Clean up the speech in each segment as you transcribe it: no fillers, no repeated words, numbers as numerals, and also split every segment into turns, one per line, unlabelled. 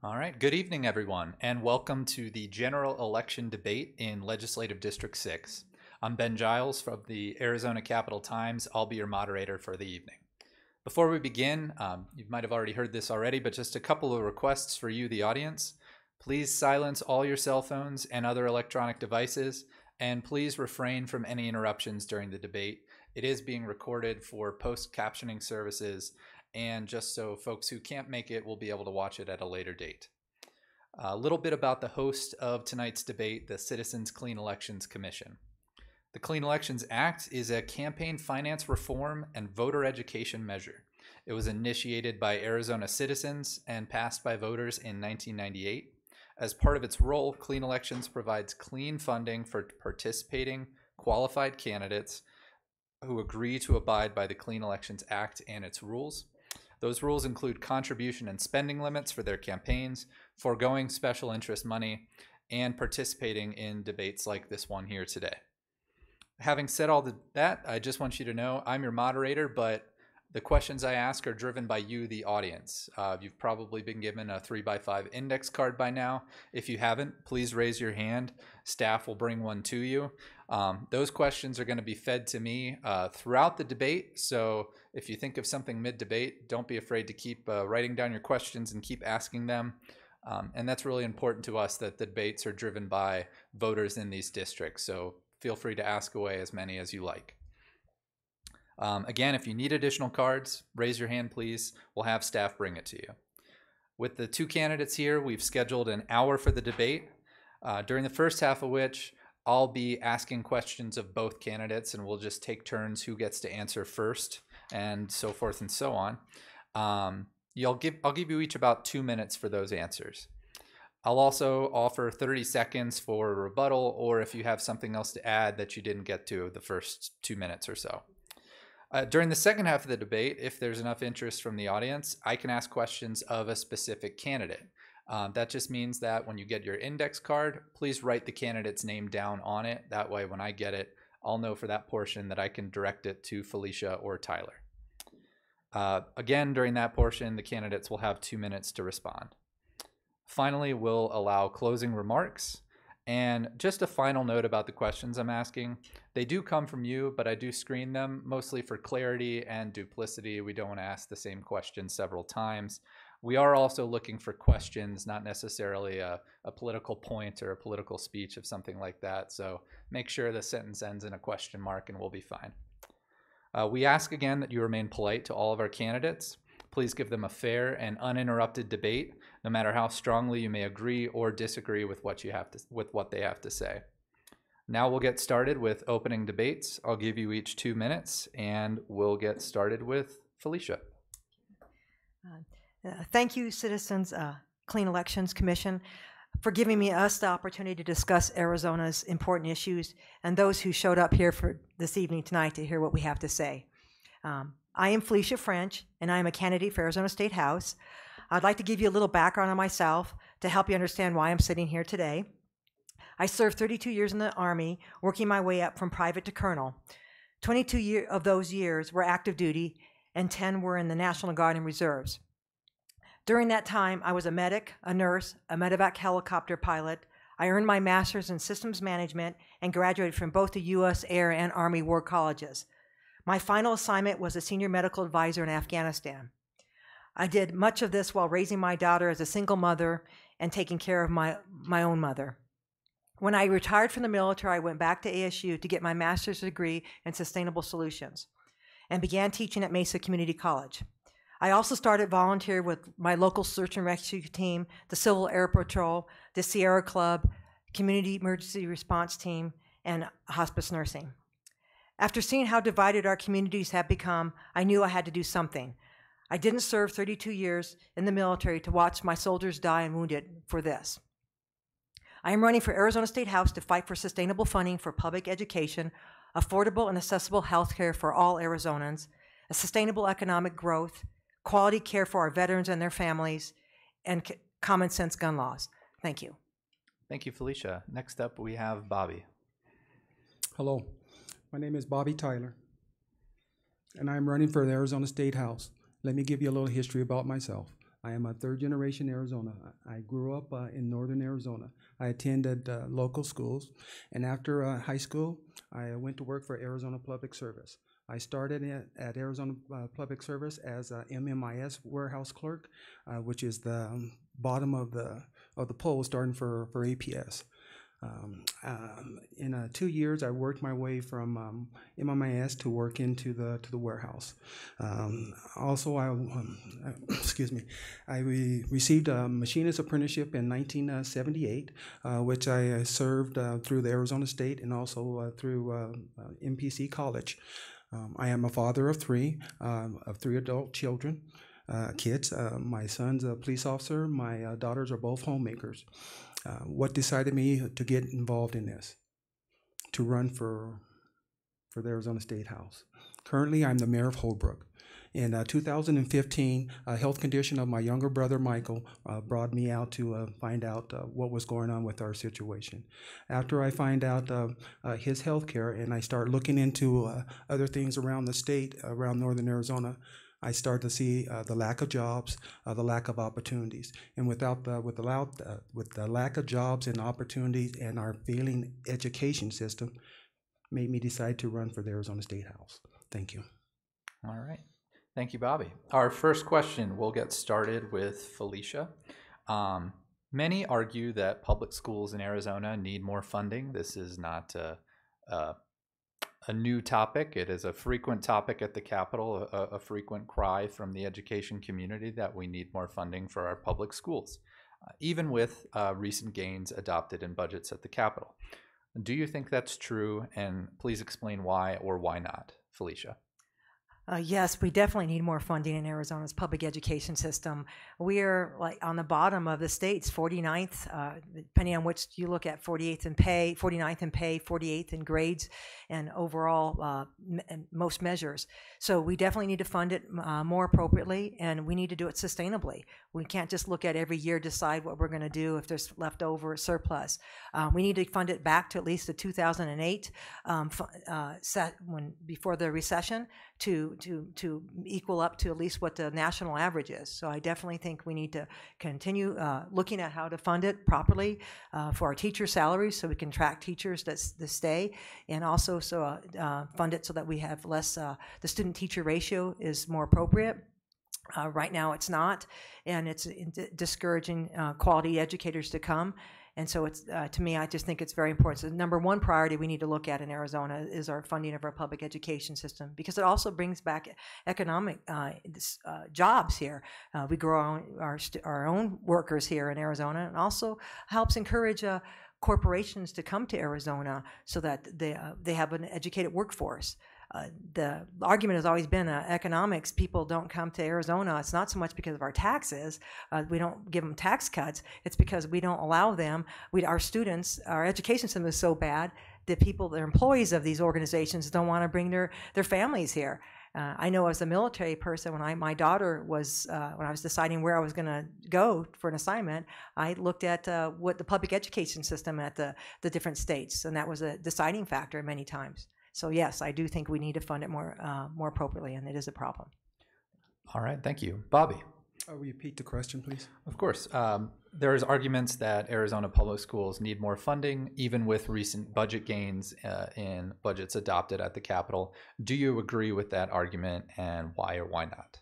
All right, good evening, everyone, and welcome to the general election debate in Legislative District 6. I'm Ben Giles from the Arizona Capital Times. I'll be your moderator for the evening. Before we begin, you might have already heard this already, but just a couple of requests for you, the audience. Please silence all your cell phones and other electronic devices, and please refrain from any interruptions during the debate. It is being recorded for post-captioning services, and just so folks who can't make it will be able to watch it at a later date. A little bit about the host of tonight's debate, the Citizens Clean Elections Commission. The Clean Elections Act is a campaign finance reform and voter education measure. It was initiated by Arizona citizens and passed by voters in 1998. As part of its role, Clean Elections provides clean funding for participating qualified candidates who agree to abide by the Clean Elections Act and its rules. Those rules include contribution and spending limits for their campaigns, foregoing special interest money, and participating in debates like this one here today. Having said all that, I just want you to know I'm your moderator, but the questions I ask are driven by you, the audience. You've probably been given a 3x5 index card by now. If you haven't, please raise your hand. Staff will bring one to you. Those questions are going to be fed to me throughout the debate. So if you think of something mid-debate, don't be afraid to keep writing down your questions and keep asking them. And that's really important to us, that the debates are driven by voters in these districts. So feel free to ask away as many as you like. Again, if you need additional cards, raise your hand, please. We'll have staff bring it to you. With the two candidates here, we've scheduled an hour for the debate, during the first half of which I'll be asking questions of both candidates, and we'll just take turns who gets to answer first, and so forth and so on. I'll give you each about 2 minutes for those answers. I'll also offer 30 seconds for a rebuttal, or if you have something else to add that you didn't get to the first 2 minutes or so. During the second half of the debate, if there's enough interest from the audience, I can ask questions of a specific candidate. That just means that when you get your index card, please write the candidate's name down on it. That way, when I get it, I'll know for that portion that I can direct it to Felicia or Tyler. Again, during that portion, the candidates will have 2 minutes to respond. Finally, we'll allow closing remarks. And just a final note about the questions I'm asking. They do come from you, but I do screen them mostly for clarity and duplicity. We don't want to ask the same question several times. We are also looking for questions, not necessarily a political point or a political speech of something like that. So make sure the sentence ends in a question mark and we'll be fine. We ask again that you remain polite to all of our candidates. Please give them a fair and uninterrupted debate, no matter how strongly you may agree or disagree with what they have to say. Now we'll get started with opening debates. I'll give you each 2 minutes, and we'll get started with Felicia.
Thank you, Citizens Clean Elections Commission, for giving us the opportunity to discuss Arizona's important issues and those who showed up here for this evening tonight to hear what we have to say. I am Felicia French, and I am a candidate for Arizona State House. I'd like to give you a little background on myself to help you understand why I'm sitting here today. I served 32 years in the Army, working my way up from private to colonel. 22 of those years were active duty, and 10 were in the National Guard and Reserves. During that time, I was a medic, a nurse, a medevac helicopter pilot. I earned my master's in systems management and graduated from both the U.S. Air and Army War Colleges. My final assignment was a senior medical advisor in Afghanistan. I did much of this while raising my daughter as a single mother and taking care of my own mother. When I retired from the military, I went back to ASU to get my master's degree in sustainable solutions and began teaching at Mesa Community College. I also started volunteering with my local search and rescue team, the Civil Air Patrol, the Sierra Club, Community Emergency Response Team, and hospice nursing. After seeing how divided our communities have become, I knew I had to do something. I didn't serve 32 years in the military to watch my soldiers die and wounded for this. I am running for Arizona State House to fight for sustainable funding for public education, affordable and accessible health care for all Arizonans, a sustainable economic growth, quality care for our veterans and their families, and common sense gun laws. Thank you.
Thank you, Felicia. Next up, we have Bobby.
Hello. My name is Bobby Tyler, and I'm running for the Arizona State House. Let me give you a little history about myself. I am a third-generation Arizona. I grew up in northern Arizona. I attended local schools, and after high school, I went to work for Arizona Public Service. I started at Arizona Public Service as a MMIS warehouse clerk, which is the bottom of the pole starting for APS. In 2 years, I worked my way from MMIS to work into the warehouse. Also, I received a machinist apprenticeship in 1978, which I served through the Arizona State and also through MPC College. I am a father of three adult children. Kids. My son's a police officer. My daughters are both homemakers. What decided me to get involved in this? To run for the Arizona State House. Currently, I'm the mayor of Holbrook. In 2015, a health condition of my younger brother, Michael, brought me out to find out what was going on with our situation. After I find out his health care and I start looking into other things around the state, around northern Arizona, I start to see the lack of jobs, the lack of opportunities, and with the lack of jobs and opportunities and our failing education system, made me decide to run for the Arizona State House. Thank you.
All right. Thank you, Bobby. Our first question, we'll get started with Felicia. Many argue that public schools in Arizona need more funding. This is not a new topic. It is a frequent topic at the Capitol, a frequent cry from the education community that we need more funding for our public schools, even with recent gains adopted in budgets at the Capitol. Do you think that's true? And please explain why or why not, Felicia.
Yes, we definitely need more funding in Arizona's public education system. We are like on the bottom of the state's 49th, depending on which you look at, 48th in pay, 49th in pay, 48th in grades, and overall most measures. So we definitely need to fund it more appropriately, and we need to do it sustainably. We can't just look at every year, decide what we're going to do if there's leftover surplus. We need to fund it back to at least the 2008 before the recession to equal up to at least what the national average is. So I definitely think we need to continue looking at how to fund it properly for our teacher salaries, so we can track teachers that stay, and also fund it so that we have less. The student-teacher ratio is more appropriate. Right now, it's not, and it's discouraging quality educators to come. And so it's, to me, I just think it's very important. So the number one priority we need to look at in Arizona is our funding of our public education system, because it also brings back economic jobs here. We grow our own workers here in Arizona, and also helps encourage corporations to come to Arizona so that they have an educated workforce. The argument has always been economics. People don't come to Arizona. It's not so much because of our taxes. We don't give them tax cuts. It's because we don't allow them. Our students, our education system is so bad that they're employees of these organizations, don't want to bring their families here. I know as a military person, when my daughter was, when I was deciding where I was going to go for an assignment, I looked at what the public education system at the different states, and that was a deciding factor many times. So yes, I do think we need to fund it more appropriately, and it is a problem.
All right, thank you. Bobby.
Repeat the question, please.
Of course. There's arguments that Arizona public schools need more funding, even with recent budget gains in budgets adopted at the Capitol. Do you agree with that argument, and why or why not?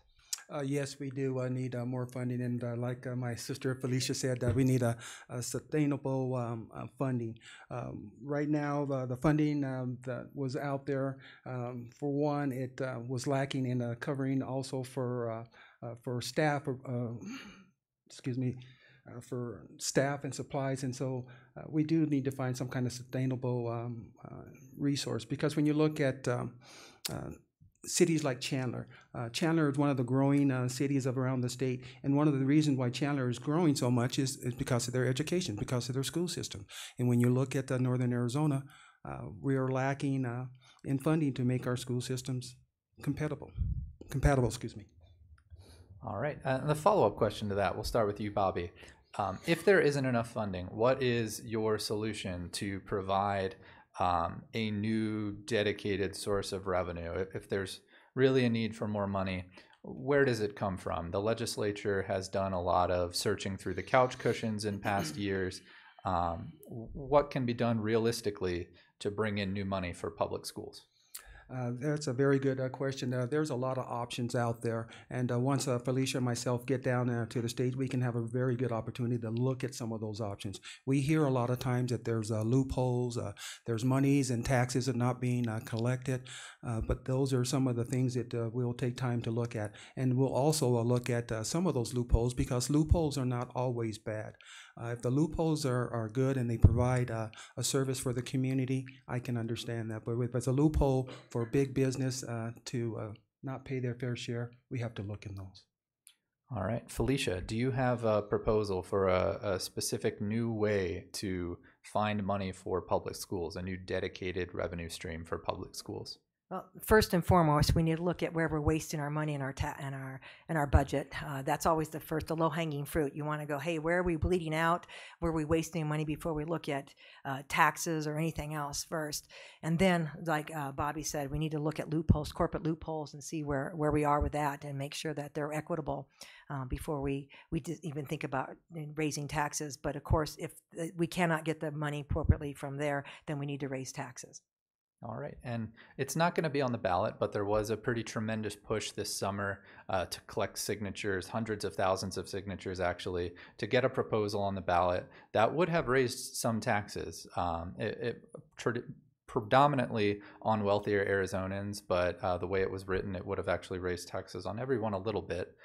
Yes, we do need more funding, and like my sister Felicia said, we need a sustainable funding. Right now, the funding that was out there, for one, it was lacking in covering also for staff. For staff and supplies, and so we do need to find some kind of sustainable resource, because when you look at cities like Chandler. Chandler is one of the growing cities around the state, and one of the reasons why Chandler is growing so much is because of their education, because of their school system. And when you look at northern Arizona, we are lacking in funding to make our school systems compatible.
All right. The follow-up question to that, we'll start with you, Bobby. If there isn't enough funding, what is your solution to provide a new dedicated source of revenue? If there's really a need for more money, where does it come from? The legislature has done a lot of searching through the couch cushions in past years. What can be done realistically to bring in new money for public schools?
That's a very good question. There's a lot of options out there, and once Felicia and myself get down to the stage, we can have a very good opportunity to look at some of those options. We hear a lot of times that there's loopholes, there's monies and taxes are not being collected, but those are some of the things that we'll take time to look at. And we'll also look at some of those loopholes, because loopholes are not always bad. If the loopholes are good and they provide a service for the community, I can understand that. But if it's a loophole for big business to not pay their fair share, we have to look in those.
All right. Felicia, do you have a proposal for a specific new way to find money for public schools, a new dedicated revenue stream for public schools?
Well, first and foremost, we need to look at where we're wasting our money in our budget. That's always the low-hanging fruit. You want to go, hey, where are we bleeding out? Where are we wasting money before we look at taxes or anything else first? And then, like Bobby said, we need to look at loopholes, corporate loopholes, and see where we are with that, and make sure that they're equitable before we even think about raising taxes. But of course, if we cannot get the money appropriately from there, then we need to raise taxes.
All right. And it's not going to be on the ballot, but there was a pretty tremendous push this summer to collect signatures, hundreds of thousands of signatures actually, to get a proposal on the ballot that would have raised some taxes. Predominantly on wealthier Arizonans, but the way it was written, it would have actually raised taxes on everyone a little bit.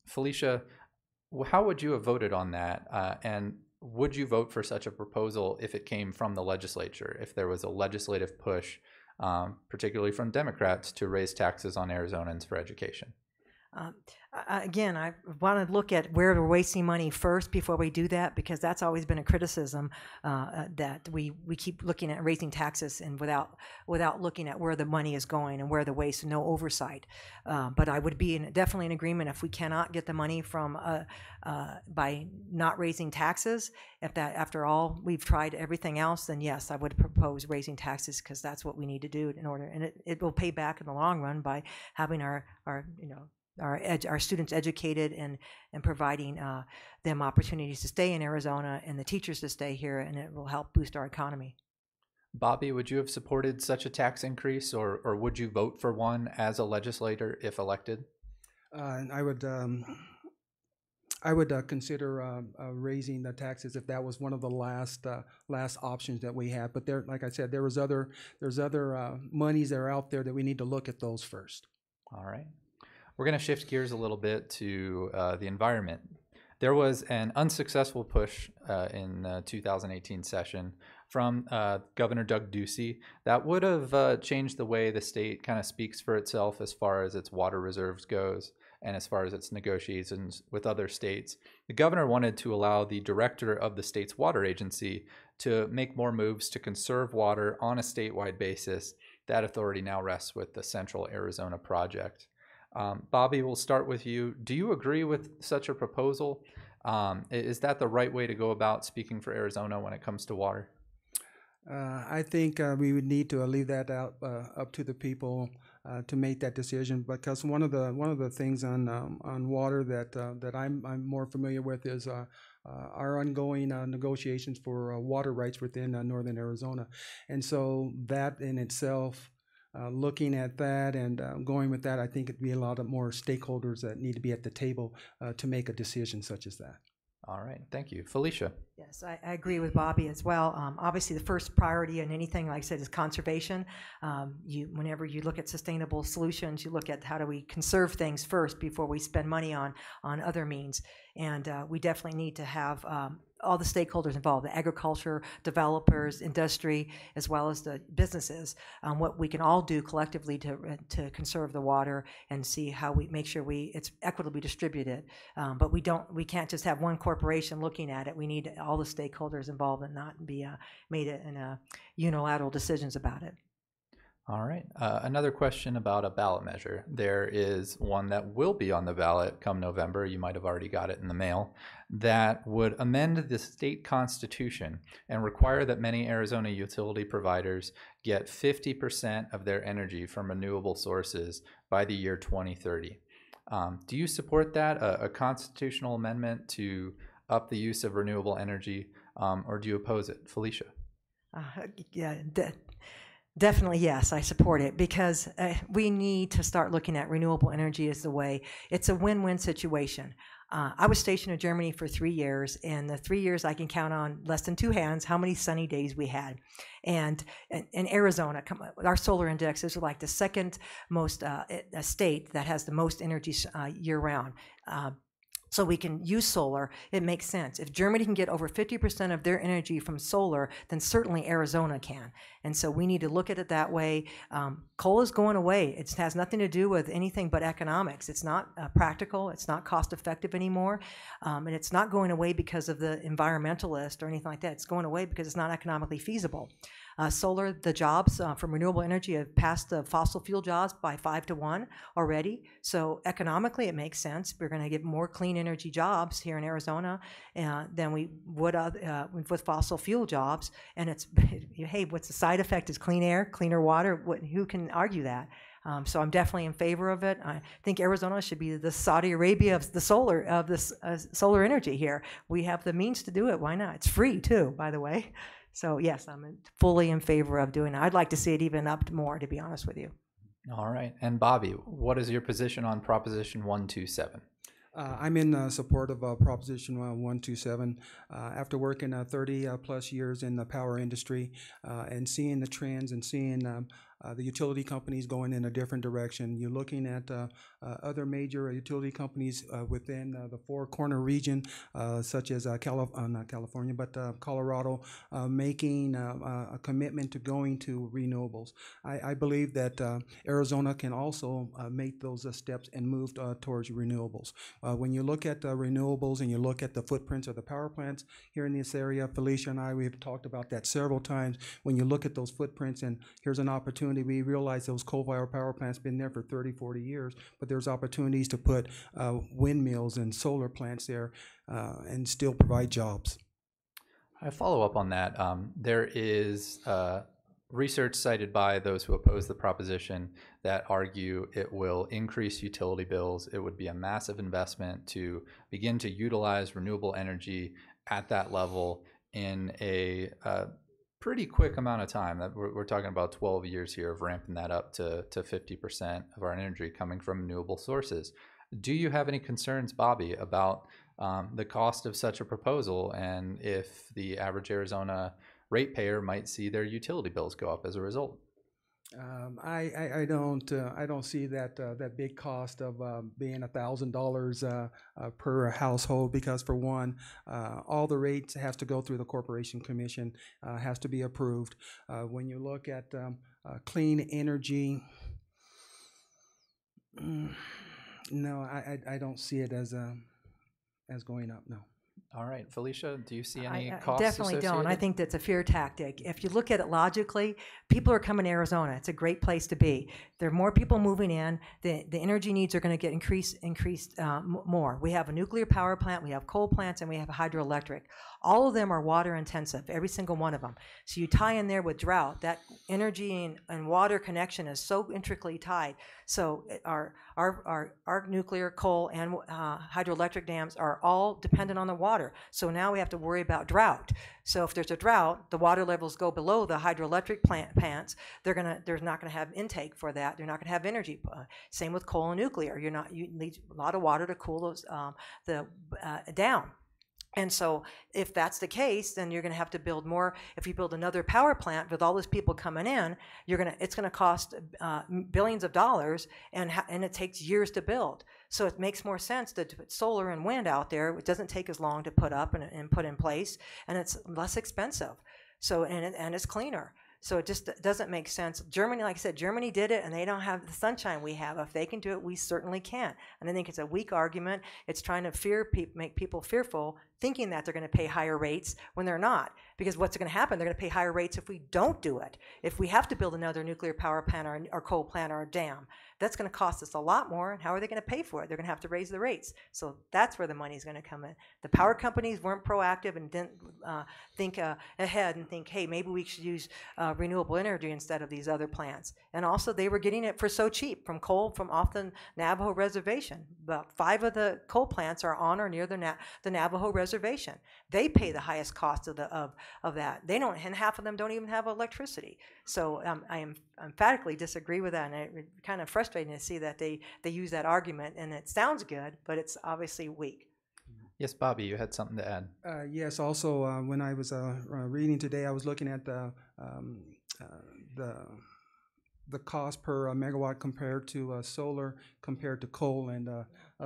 Felicia, how would you have voted on that? And would you vote for such a proposal if it came from the legislature, if there was a legislative push, particularly from Democrats, to raise taxes on Arizonans for education?
Again, I want to look at where we're wasting money first before we do that, because that's always been a criticism that we keep looking at raising taxes and without looking at where the money is going and where the waste, no oversight. But I would be definitely in agreement if we cannot get the money from by not raising taxes. If that, after all, we've tried everything else, then yes, I would propose raising taxes, because that's what we need to do in order, and it will pay back in the long run by having our students educated and providing them opportunities to stay in Arizona and the teachers to stay here, and it will help boost our economy.
Bobby, would you have supported such a tax increase, or would you vote for one as a legislator if elected?
I would consider raising the taxes if that was one of the last options that we had. But there, like I said, there's other monies that are out there that we need to look at those first.
All right. We're going to shift gears a little bit to the environment. There was an unsuccessful push in the 2018 session from Governor Doug Ducey that would have changed the way the state kind of speaks for itself as far as its water reserves goes and as far as its negotiations with other states. The governor wanted to allow the director of the state's water agency to make more moves to conserve water on a statewide basis. That authority now rests with the Central Arizona Project. Bobby, we'll start with you. Do you agree with such a proposal? Is that the right way to go about speaking for Arizona when it comes to water?
I think we would need to leave that out up to the people to make that decision. Because one of the things on water that I'm more familiar with is our ongoing negotiations for water rights within northern Arizona, and so that in itself. Looking at that and going with that, I think it'd be a lot of more stakeholders that need to be at the table to make a decision such as that.
All right, thank you. Felicia.
Yes, I agree with Bobby as well. Obviously, the first priority in anything, like I said, is conservation. Whenever you look at sustainable solutions, you look at how do we conserve things first before we spend money on other means. And we definitely need to have all the stakeholders involved, the agriculture, developers, industry, as well as the businesses, what we can all do collectively to conserve the water and see how we make sure it's equitably distributed. But we can't just have one corporation looking at it. We need all the stakeholders involved and not be made in unilateral decisions about it.
All right. Another question about a ballot measure. There is one that will be on the ballot come November. You might have already got it in the mail. That would amend the state constitution and require that many Arizona utility providers get 50% of their energy from renewable sources by the year 2030. Do you support that, a constitutional amendment to up the use of renewable energy, or do you oppose it? Felicia?
Yeah, definitely, yes, I support it because we need to start looking at renewable energy as the way. It's a win-win situation. I was stationed in Germany for 3 years, and the 3 years I can count on less than two hands how many sunny days we had. And in Arizona, our solar index is like the second most state that has the most energy year-round. So we can use solar. It makes sense. If Germany can get over 50% of their energy from solar, then certainly Arizona can. And so we need to look at it that way. Coal is going away. It has nothing to do with anything but economics. It's not practical. It's not cost effective anymore. And it's not going away because of the environmentalist or anything like that. It's going away because it's not economically feasible. Solar, the jobs from renewable energy have passed the fossil fuel jobs by 5 to 1 already. So economically, it makes sense. We're going to get more clean energy jobs here in Arizona than we would with fossil fuel jobs. And it's, hey, what's the side effect is clean air, cleaner water. Who can argue that? So I'm definitely in favor of it. I think Arizona should be the Saudi Arabia of the solar energy here. We have the means to do it. Why not? It's free too, by the way. So yes, I'm fully in favor of doing it. I'd like to see it even up more, to be honest with you.
All right. And Bobby, what is your position on Proposition 127?
I'm in support of Proposition 127. After working 30 plus years in the power industry and seeing the trends and seeing the utility companies going in a different direction, you're looking at other major utility companies within the Four Corner region, such as not California, but Colorado, making a commitment to going to renewables. I believe that Arizona can also make those steps and move towards renewables. When you look at renewables and you look at the footprints of the power plants here in this area, Felicia and I, we've talked about that several times. When you look at those footprints, and here's an opportunity, we realize those coal-fired power plants been there for 30, 40 years, but there's opportunities to put windmills and solar plants there and still provide jobs.
I follow up on that. There is research cited by those who oppose the proposition that argue it will increase utility bills. It would be a massive investment to begin to utilize renewable energy at that level in a pretty quick amount of time. That we're talking about 12 years here of ramping that up to 50% of our energy coming from renewable sources. Do you have any concerns, Bobby, about the cost of such a proposal, and if the average Arizona ratepayer might see their utility bills go up as a result?
I don't see that big cost of being $1,000 per household, because for one, all the rates have to go through the Corporation Commission, has to be approved. When you look at clean energy, no, I don't see it as going up. No.
All right, Felicia, do you see any
I
costs
definitely
associated?
don't. I think that's a fear tactic. If you look at it logically, people are coming to Arizona. It's a great place to be. There are more people moving in. The energy needs are going to get increased more. We have a nuclear power plant, we have coal plants, and we have a hydroelectric. All of them are water intensive, every single one of them. So you tie in there with drought. That energy and water connection is so intricately tied. So our nuclear, coal, and hydroelectric dams are all dependent on the water. So now we have to worry about drought. So if there's a drought, the water levels go below the hydroelectric plants. They're not going to have intake for that. They're not going to have energy. Same with coal and nuclear. You need a lot of water to cool those down. And so if that's the case, then you're going to have to build more. If you build another power plant with all those people coming in, it's going to cost billions of dollars, and it takes years to build. So it makes more sense to put solar and wind out there. It doesn't take as long to put up and put in place, and it's less expensive. So and it's cleaner. So it just doesn't make sense. Germany, like I said, Germany did it, and they don't have the sunshine we have. If they can do it, we certainly can. And I think it's a weak argument. It's trying to make people fearful thinking that they're going to pay higher rates when they're not. Because what's going to happen? They're going to pay higher rates if we don't do it. If we have to build another nuclear power plant or coal plant or a dam, that's going to cost us a lot more. And how are they going to pay for it? They're going to have to raise the rates. So that's where the money is going to come in. The power companies weren't proactive and didn't think ahead and think, hey, maybe we should use renewable energy instead of these other plants. And also, they were getting it for so cheap from coal from off the Navajo reservation. About 5 of the coal plants are on or near the Navajo reservation. They pay the highest cost of that. They don't, and half of them don't even have electricity. So I emphatically disagree with that, and it's kind of frustrating to see that they use that argument, and it sounds good, but it's obviously weak.
Yes, Bobby, you had something to add.
Yes. Also, when I was reading today, I was looking at the cost per megawatt compared to solar compared to coal, and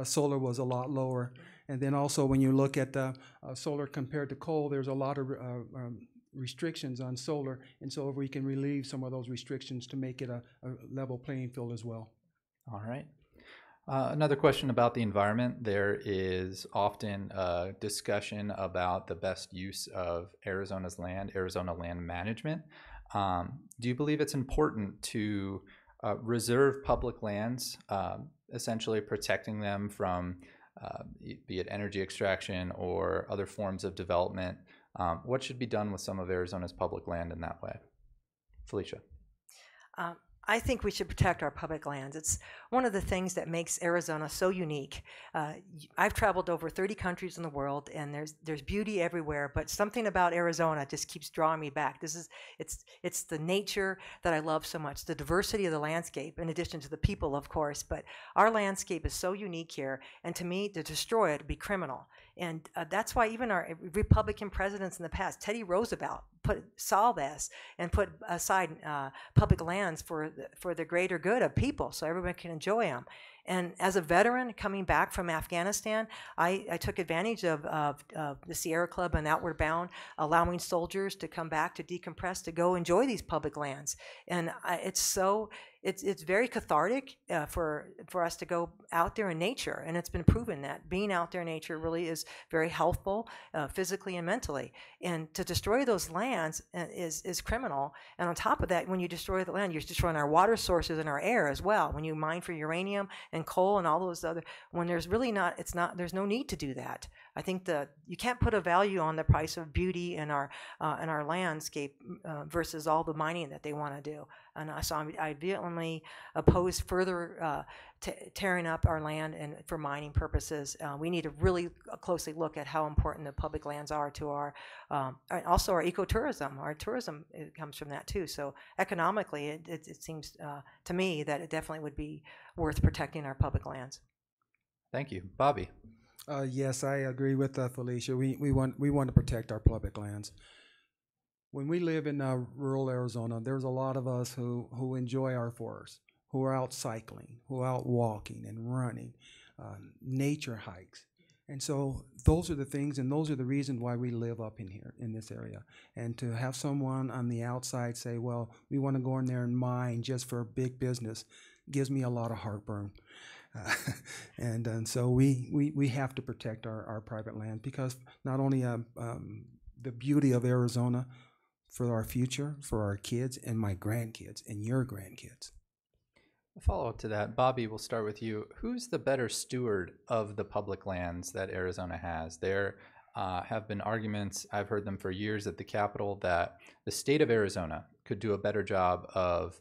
solar was a lot lower. And then also, when you look at the solar compared to coal, there's a lot of restrictions on solar, and so if we can relieve some of those restrictions to make it a level playing field as well.
All right. Another question about the environment. There is often a discussion about the best use of Arizona's land, Arizona land management. Do you believe it's important to reserve public lands, essentially protecting them from be it energy extraction or other forms of development? What should be done with some of Arizona's public land in that way? Felicia.
I think we should protect our public lands. It's one of the things that makes Arizona so unique. I've traveled over 30 countries in the world, and there's beauty everywhere, but something about Arizona just keeps drawing me back. It's the nature that I love so much, the diversity of the landscape, in addition to the people, of course, but our landscape is so unique here, and to me, to destroy it would be criminal. And that's why even our Republican presidents in the past, Teddy Roosevelt, saw this and put aside public lands for the greater good of people, so everyone can enjoy them. And as a veteran coming back from Afghanistan, I took advantage of the Sierra Club and Outward Bound, allowing soldiers to come back to decompress, to go enjoy these public lands. And it's very cathartic for us to go out there in nature, and it's been proven that being out there in nature really is very healthful, physically and mentally. And to destroy those lands is criminal. And on top of that, when you destroy the land, you're destroying our water sources and our air as well. When you mine for uranium and coal and all those other, when there's really there's no need to do that. I think you can't put a value on the price of beauty in our landscape versus all the mining that they want to do. And so I vehemently oppose further tearing up our land and for mining purposes. We need to really closely look at how important the public lands are to our, and also our ecotourism. Our tourism, it comes from that too. So economically, it seems to me that it definitely would be worth protecting our public lands.
Thank you. Bobby.
Yes, I agree with Felicia. We want to protect our public lands. When we live in rural Arizona, there's a lot of us who enjoy our forests, who are out cycling, who are out walking and running, nature hikes. And so those are the things, and those are the reasons why we live up in here, in this area. And to have someone on the outside say, well, we want to go in there and mine just for big business, gives me a lot of heartburn. And so we have to protect our private land, because not only the beauty of Arizona for our future, for our kids and my grandkids and your grandkids.
A follow-up to that, Bobby, we'll start with you. Who's the better steward of the public lands that Arizona has? There have been arguments, I've heard them for years at the Capitol, that the state of Arizona could do a better job of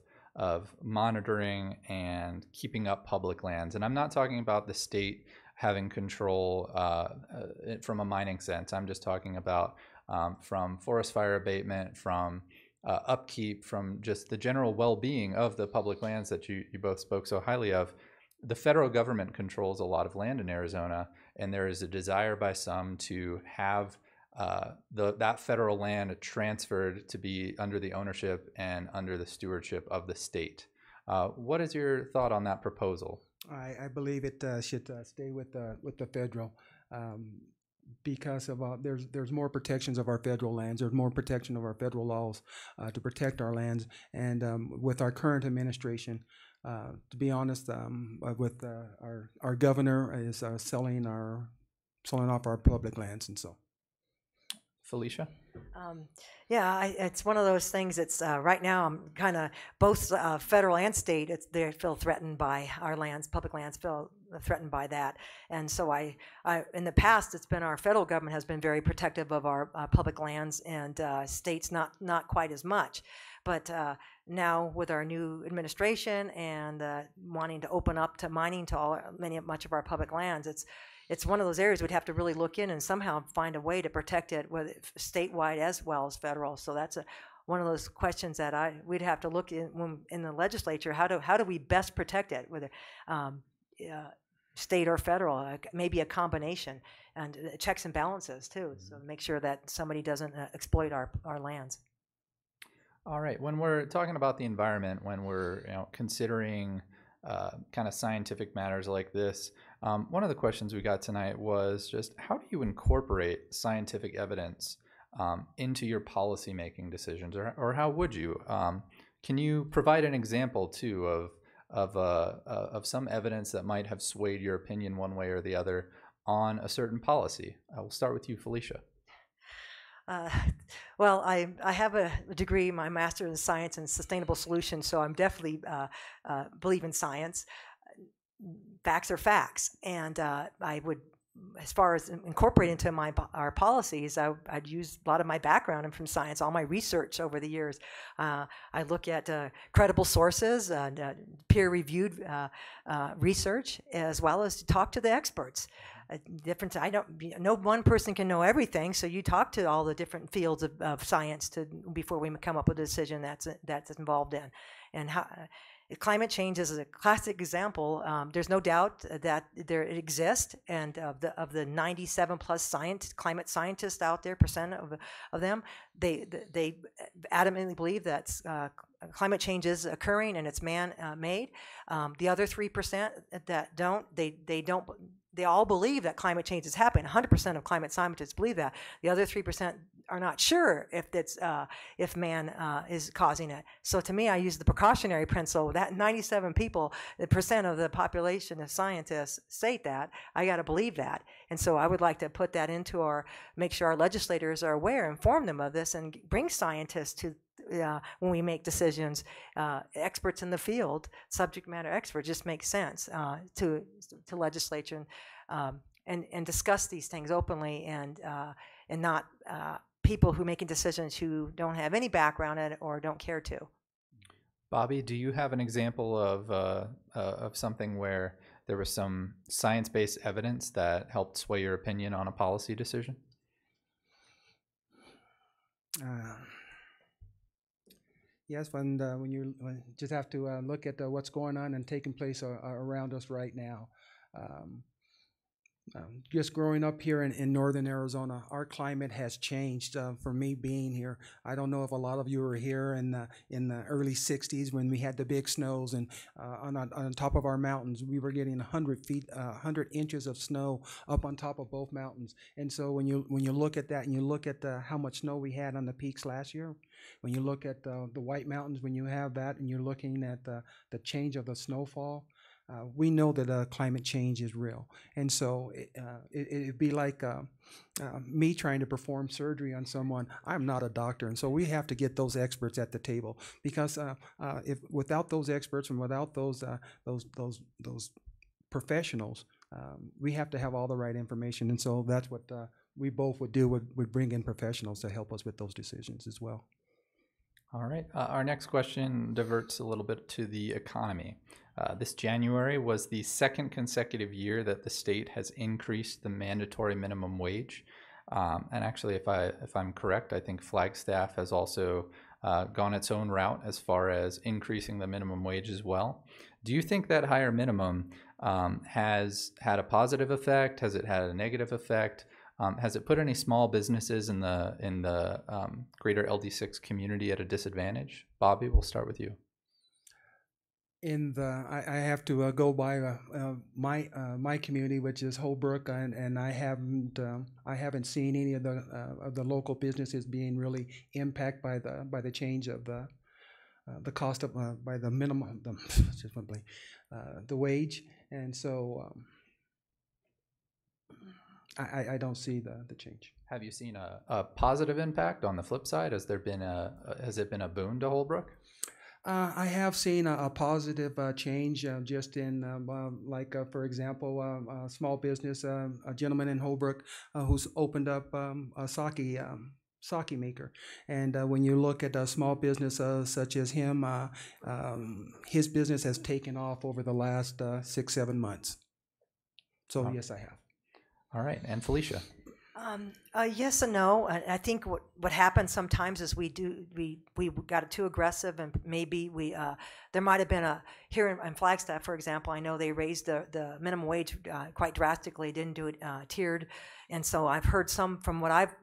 monitoring and keeping up public lands. And I'm not talking about the state having control from a mining sense. I'm just talking about from forest fire abatement, from upkeep, from just the general well-being of the public lands that you both spoke so highly of. The federal government controls a lot of land in Arizona, and there is a desire by some to have that federal land transferred to be under the ownership and under the stewardship of the state. What is your thought on that proposal?
I believe it should stay with the federal, because of there's more protections of our federal lands. There's more protection of our federal laws to protect our lands. And with our current administration, to be honest, with our governor is selling off our public lands, and so
Felicia?
Yeah, it's one of those things. It's right now I'm kind of both federal and state. They feel threatened by our lands, public lands feel threatened by that. And so I in the past, it's been our federal government has been very protective of our public lands, and states not quite as much. But now with our new administration and wanting to open up to mining to much of our public lands, it's one of those areas we'd have to really look in and somehow find a way to protect it, whether statewide as well as federal. So that's one of those questions that we'd have to look in the legislature. How do we best protect it, whether state or federal? Maybe a combination, and checks and balances too, so to make sure that somebody doesn't exploit our lands.
All right. When we're talking about the environment, when we're considering kind of scientific matters like this, one of the questions we got tonight was just how do you incorporate scientific evidence into your policymaking decisions, or how would you? Can you provide an example too of some evidence that might have swayed your opinion one way or the other on a certain policy? We'll start with you, Felicia.
Well, I have a degree, my master's in science and sustainable solutions, so I'm definitely believe in science. Facts are facts, and I would, as far as incorporating into our policies, I'd use a lot of my background from science, all my research over the years. I look at credible sources, peer-reviewed research, as well as to talk to the experts. No one person can know everything, so you talk to all the different fields of science before we come up with a decision that's involved in. And climate change is a classic example. There's no doubt that it exists, and of the 97 plus climate scientists out there, percent of them, they adamantly believe that climate change is occurring and it's man-made. The other 3% that don't, they all believe that climate change is happening. 100% of climate scientists believe that. The other 3% are not sure if man is causing it. So to me, I use the precautionary principle. That 97% of the population of scientists state that. I got to believe that. And so I would like to put that into make sure our legislators are aware, inform them of this, and bring scientists to when we make decisions. Experts in the field, subject matter experts, just makes sense to legislature and discuss these things openly, and not people who are making decisions who don't have any background in it or don't care to.
Bobby, do you have an example of something where there was some science-based evidence that helped sway your opinion on a policy decision?
Yes, when you just have to look at what's going on and taking place around us right now. Just growing up here in northern Arizona, our climate has changed. For me being here, I don't know if a lot of you were here in the early '60s when we had the big snows, and on top of our mountains, we were getting 100 inches of snow up on top of both mountains. And so when you look at that, and you look at how much snow we had on the peaks last year, when you look at the White Mountains, when you have that, and you're looking at the change of the snowfall. We know that climate change is real, and so it'd be like me trying to perform surgery on someone. I'm not a doctor, and so we have to get those experts at the table, because if without those experts and without those professionals, we have to have all the right information, and so that's what we both would do. Would bring in professionals to help us with those decisions as well.
All right. Our next question diverts a little bit to the economy. This January was the second consecutive year that the state has increased the mandatory minimum wage. And actually, if I'm correct, I think Flagstaff has also gone its own route as far as increasing the minimum wage as well. Do you think that higher minimum has had a positive effect? Has it had a negative effect? Has it put any small businesses in the greater LD6 community at a disadvantage? Bobby, we'll start with you.
I have to go by my community, which is Holbrook, and I haven't seen any of the local businesses being really impacted by the change of the cost of by the minimum the wage, and so I don't see the change.
Have you seen a positive impact on the flip side? Has it been a boon to Holbrook?
I have seen a positive change just in, for example, a small business, a gentleman in Holbrook who's opened up a sake maker. And when you look at a small business such as him, his business has taken off over the last 6-7 months. So, yes, I have.
All right. And Felicia?
Yes and no. I think what happens sometimes is we got it too aggressive, and maybe there might have been here in Flagstaff, for example. I know they raised the minimum wage quite drastically, didn't do it tiered, and so I've heard some from what I've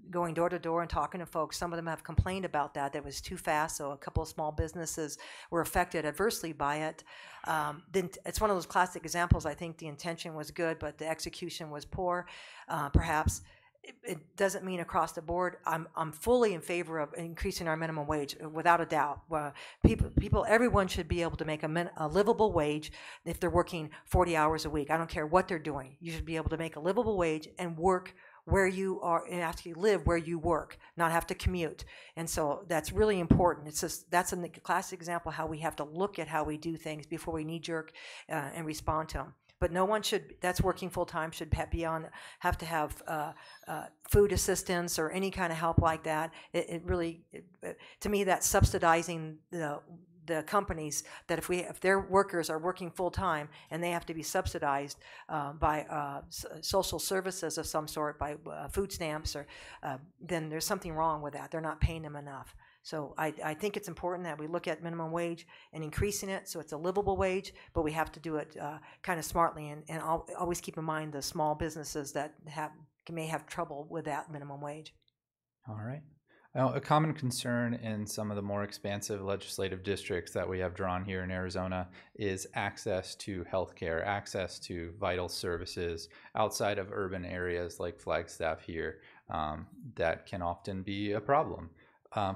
going door to door and talking to folks. Some of them have complained about that was too fast. So a couple of small businesses were affected adversely by it. Then it's one of those classic examples. I think the intention was good, but the execution was poor, perhaps. It doesn't mean across the board. I'm fully in favor of increasing our minimum wage, without a doubt. Everyone should be able to make a livable wage if they're working 40 hours a week. I don't care what they're doing. You should be able to make a livable wage and work where you are, and actually live where you work, not have to commute. And so that's really important. That's a classic example of how we have to look at how we do things before we knee-jerk and respond to them. But no one that's working full time should have to have food assistance or any kind of help like that. It really, to me, that's subsidizing the companies, that if their workers are working full time and they have to be subsidized by social services of some sort, by food stamps, or then there's something wrong with that. They're not paying them enough. So I think it's important that we look at minimum wage and increasing it so it's a livable wage, but we have to do it kind of smartly, and always keep in mind the small businesses that may have trouble with that minimum wage.
All right. Now, a common concern in some of the more expansive legislative districts that we have drawn here in Arizona is access to healthcare, access to vital services outside of urban areas like Flagstaff here. That can often be a problem.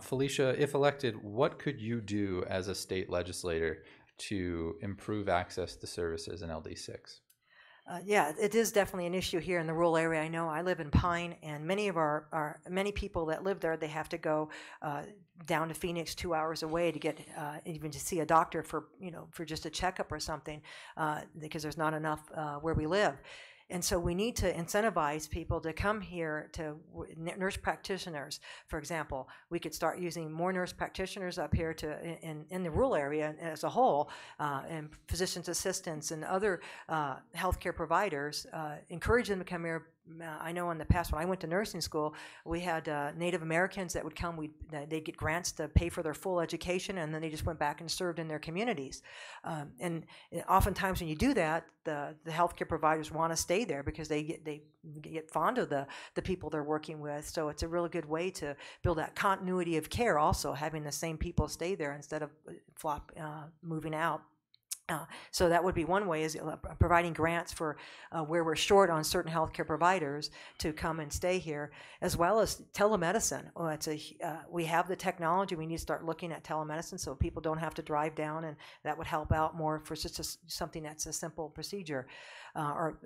Felicia, if elected, what could you do as a state legislator to improve access to services in LD6?
Yeah, it is definitely an issue here in the rural area. I know I live in Pine, and many of many people that live there, they have to go down to Phoenix 2 hours away to get even to see a doctor for just a checkup or something, because there's not enough where we live. And so we need to incentivize people to come here, to nurse practitioners, for example. We could start using more nurse practitioners up here in the rural area as a whole, and physician's assistants and other healthcare providers. Encourage them to come here. I know in the past when I went to nursing school, we had Native Americans that would come. They'd get grants to pay for their full education, and then they just went back and served in their communities. And oftentimes when you do that, the healthcare providers want to stay there because they get fond of the people they're working with. So it's a really good way to build that continuity of care, also having the same people stay there instead of moving out. So that would be one way, is providing grants for where we're short on certain healthcare providers to come and stay here, as well as telemedicine. We have the technology. We need to start looking at telemedicine so people don't have to drive down, and that would help out more for just something that's a simple procedure, or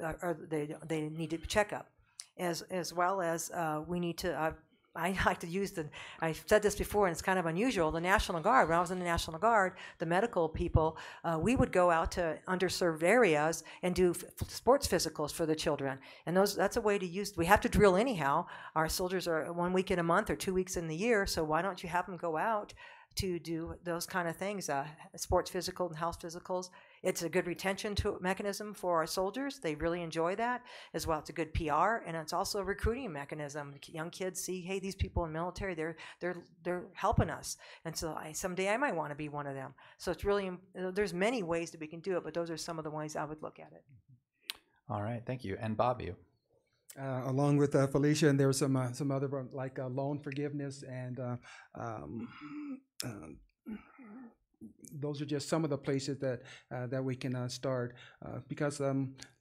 they need a checkup, as well as we need to. I like to use I've said this before, and it's kind of unusual, the National Guard. When I was in the National Guard, the medical people, we would go out to underserved areas and do sports physicals for the children. And that's a way to use, we have to drill anyhow. Our soldiers are 1 week in a month or 2 weeks in the year, so why don't you have them go out to do those kind of things, sports physical and house physicals. It's a good retention mechanism for our soldiers. They really enjoy that as well. It's a good PR, and it's also a recruiting mechanism. Young kids see, hey, these people in the military, they're helping us, and so someday I might want to be one of them. So it's really, there's many ways that we can do it, but those are some of the ways I would look at it.
All right, thank you. And Bob, you?
Along with Felicia, and there were some other like loan forgiveness, and those are just some of the places that we can start. Because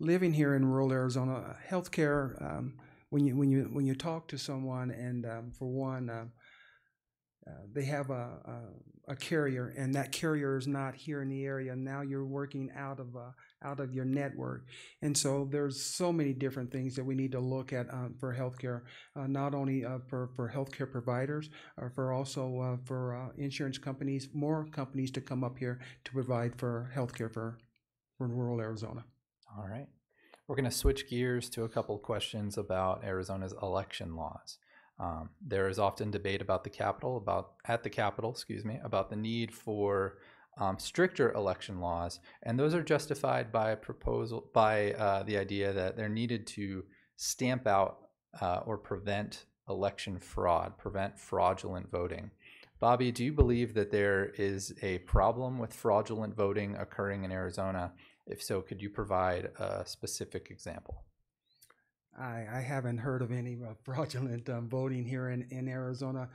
living here in rural Arizona, healthcare, when you talk to someone, and for one, they have a carrier, and that carrier is not here in the area. Now you're working out of your network, and so there's so many different things that we need to look at for healthcare, not only for healthcare providers, for also for insurance companies, more companies to come up here to provide for healthcare for rural Arizona.
All right. We're going to switch gears to a couple questions about Arizona's election laws. There is often debate at the Capitol, about the need for stricter election laws, and those are justified by the idea that they're needed to stamp out or prevent election fraud, prevent fraudulent voting. Bobby, do you believe that there is a problem with fraudulent voting occurring in Arizona? If so, could you provide a specific example?
I haven't heard of any fraudulent voting here in Arizona.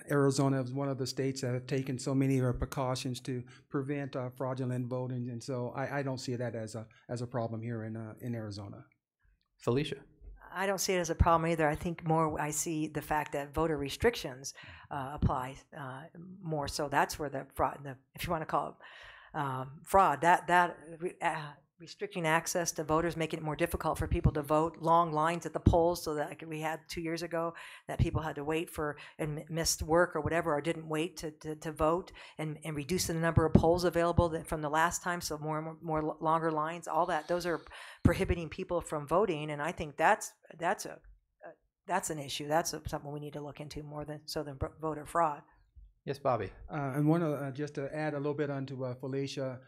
Arizona is one of the states that have taken so many precautions to prevent fraudulent voting, and so I don't see that as a problem here in Arizona.
Felicia?
I don't see it as a problem either. I think more I see the fact that voter restrictions apply more. So that's where the fraud, if you want to call it fraud, restricting access to voters, making it more difficult for people to vote, long lines at the polls, so that we had 2 years ago that people had to wait for and missed work or whatever, or didn't wait to vote, and reducing the number of polls available from the last time, so more longer lines, all that. Those are prohibiting people from voting, and I think that's an issue. That's something we need to look into more than voter fraud.
Yes, Bobby.
And just to add a little bit onto Felicia,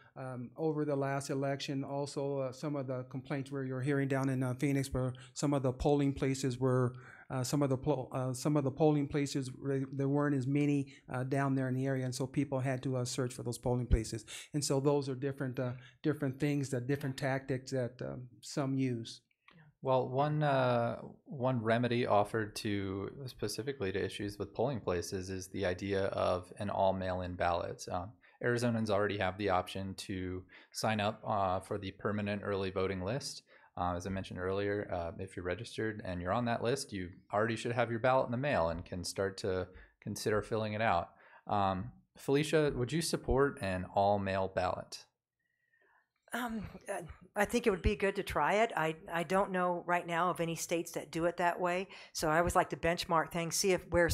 over the last election, also some of the complaints you're hearing down in Phoenix, where some of the polling places were, some of the polling places there weren't as many down there in the area, and so people had to search for those polling places. And so those are different things, different tactics that some use.
Well, one remedy offered specifically to issues with polling places is the idea of an all mail-in ballot. Arizonans already have the option to sign up for the permanent early voting list. As I mentioned earlier, if you're registered and you're on that list, you already should have your ballot in the mail and can start to consider filling it out. Felicia, would you support an all-mail ballot?
I think it would be good to try it. I don't know right now of any states that do it that way. So I always like to benchmark things, see where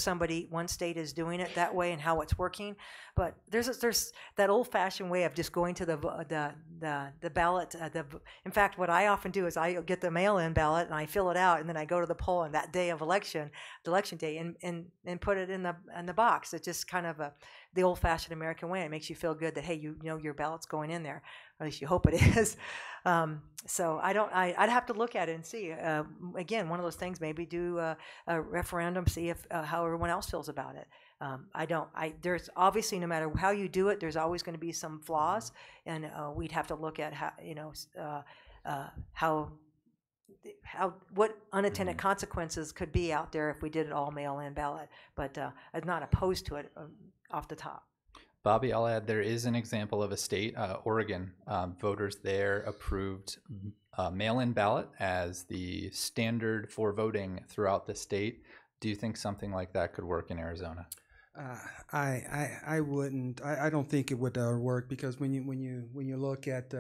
one state is doing it that way and how it's working. But there's that old-fashioned way of just going to the ballot. In fact, what I often do is I get the mail-in ballot and I fill it out, and then I go to the poll on that day of election day, and put it in the box. It's just kind of the old-fashioned American way. It makes you feel good that, hey, you know your ballot's going in there. Or at least you hope it is. So I'd have to look at it and see. Again, one of those things, maybe do a referendum, see how everyone else feels about it. There's obviously, no matter how you do it, there's always going to be some flaws, and we'd have to look at what unintended consequences could be out there if we did it all mail-in ballot. But I'm not opposed to it off the top.
Bobby, I'll add there is an example of a state, Oregon. Voters there approved mail-in ballot as the standard for voting throughout the state. Do you think something like that could work in Arizona?
I wouldn't. I don't think it would work, because when you look at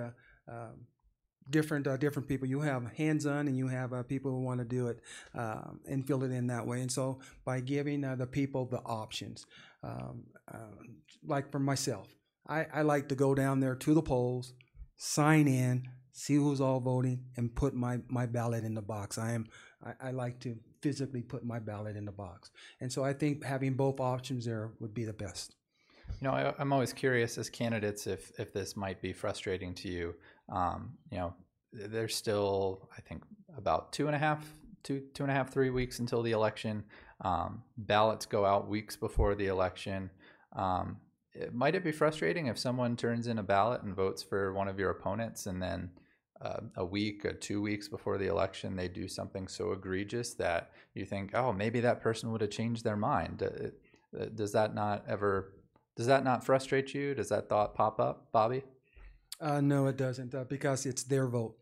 different people, you have hands-on and you have people who want to do it and fill it in that way. And so by giving the people the options, like for myself, I like to go down there to the polls, sign in, see who's all voting, and put my ballot in the box. I like to physically put my ballot in the box. And so I think having both options there would be the best.
You know, I'm always curious as candidates if this might be frustrating to you. There's still, I think, about 3 weeks until the election. Ballots go out weeks before the election. Might it be frustrating if someone turns in a ballot and votes for one of your opponents, and then a week or 2 weeks before the election they do something so egregious that you think, oh, maybe that person would have changed their mind? Does that not frustrate you? Does that thought pop up, Bobby?
No, it doesn't, because it's their vote,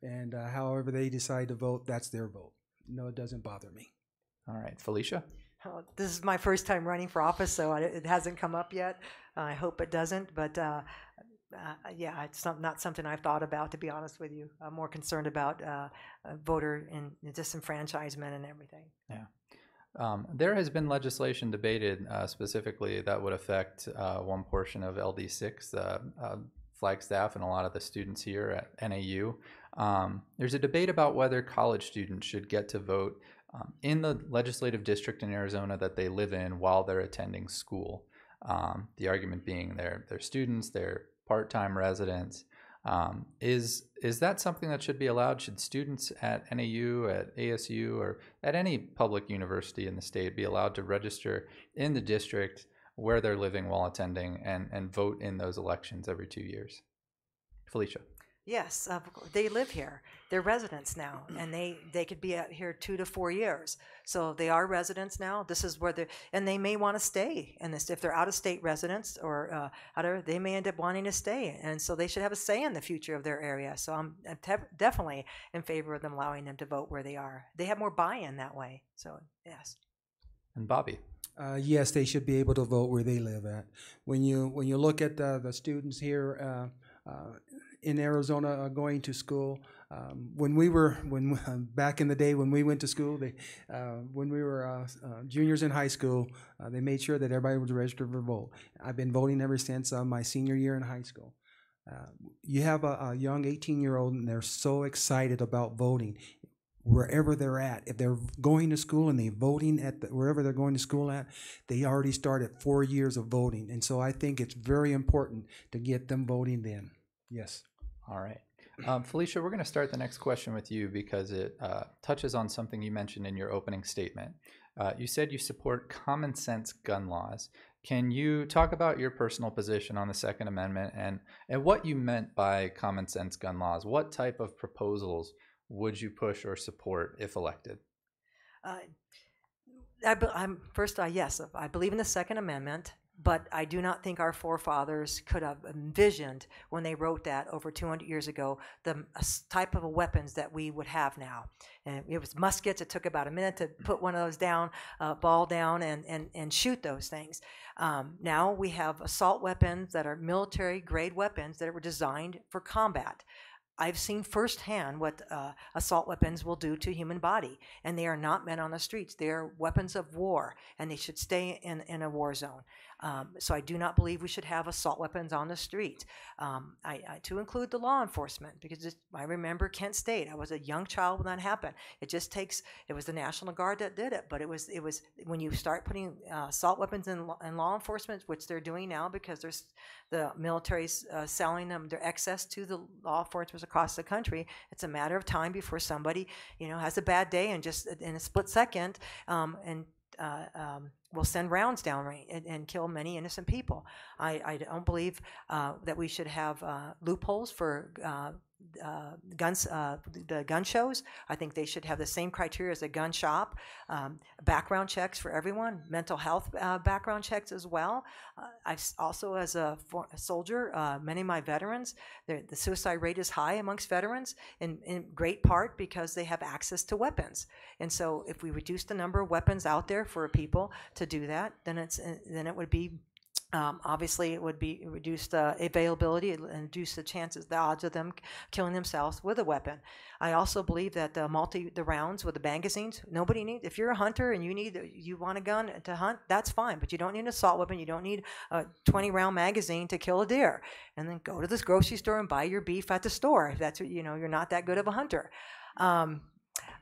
and however they decide to vote, that's their vote. No, it doesn't bother me.
All right, Felicia?
This is my first time running for office, so it hasn't come up yet. I hope it doesn't, but yeah, it's not something I've thought about, to be honest with you. I'm more concerned about voter and disenfranchisement and everything.
Yeah. There has been legislation debated specifically that would affect one portion of LD6, Flagstaff, and a lot of the students here at NAU. There's a debate about whether college students should get to vote in the legislative district in Arizona that they live in while they're attending school. The argument being they're students, they're part-time residents. Is that something that should be allowed? Should students at NAU, at ASU, or at any public university in the state be allowed to register in the district where they're living while attending and vote in those elections every 2 years? Felicia.
Yes, they live here. They're residents now, and they could be out here 2 to 4 years. So they are residents now. This is where and they may want to stay. And if they're out-of-state residents or they may end up wanting to stay. And so they should have a say in the future of their area. So I'm definitely in favor of them allowing them to vote where they are. They have more buy-in that way. So yes.
And Bobby.
Yes, they should be able to vote where they live at. When you look at the students here in Arizona going to school, back in the day when we went to school, when we were juniors in high school, they made sure that everybody was registered for vote. I've been voting ever since my senior year in high school. You have a young 18-year-old, and they're so excited about voting wherever they're at. If they're going to school and they're voting at wherever they're going to school at, they already start at 4 years of voting. And so I think it's very important to get them voting then. Yes.
All right. Felicia, we're going to start the next question with you because it touches on something you mentioned in your opening statement. You said you support common sense gun laws. Can you talk about your personal position on the Second Amendment and what you meant by common sense gun laws? What type of proposals would you push or support if elected?
Yes, I believe in the Second Amendment. But I do not think our forefathers could have envisioned when they wrote that over 200 years ago the type of weapons that we would have now. And it was muskets. It took about a minute to put one of those down, ball down, and shoot those things. Now we have assault weapons that are military-grade weapons that were designed for combat. I've seen firsthand what assault weapons will do to human body, and they are not meant on the streets. They are weapons of war, and they should stay in a war zone. So I do not believe we should have assault weapons on the street. To include the law enforcement, because I remember Kent State. I was a young child when that happened. It was the National Guard that did it, but it was when you start putting assault weapons in law enforcement, which they're doing now because the military's selling them their excess to the law enforcement across the country. It's a matter of time before somebody has a bad day and just in a split second will send rounds down and kill many innocent people. I don't believe that we should have loopholes for guns, the gun shows. I think they should have the same criteria as a gun shop. Background checks for everyone, mental health background checks as well. I've also, as a soldier, many of my veterans, the suicide rate is high amongst veterans in great part because they have access to weapons. And so if we reduce the number of weapons out there for people to do that, then it would be obviously it would be reduce the availability and reduce the odds of them killing themselves with a weapon. I also believe that the rounds with the magazines, nobody needs. If you're a hunter and you want a gun to hunt, that's fine, but you don't need an assault weapon. You don't need a 20-round magazine to kill a deer. And then go to this grocery store and buy your beef at the store if that's what you're not that good of a hunter.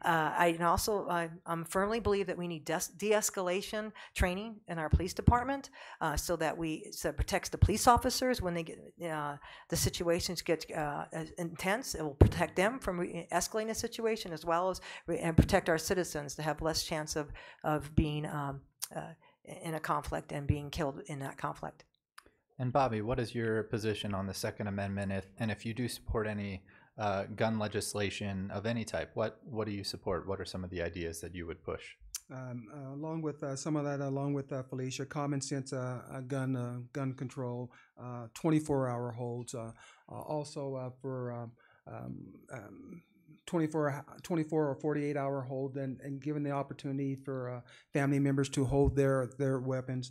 I firmly believe that we need de-escalation training in our police department so that it protects the police officers when they get the situations get intense. It will protect them from escalating the situation as well as and protect our citizens to have less chance of being in a conflict and being killed in that conflict.
And Bobby, what is your position on the Second Amendment? If you do support any gun legislation of any type, what do you support? What are some of the ideas that you would push?
Along with some of that, along with Felicia, common sense gun control, 24-hour holds, also for um, um, 24 or 48 hour hold, and given the opportunity for family members to hold their weapons.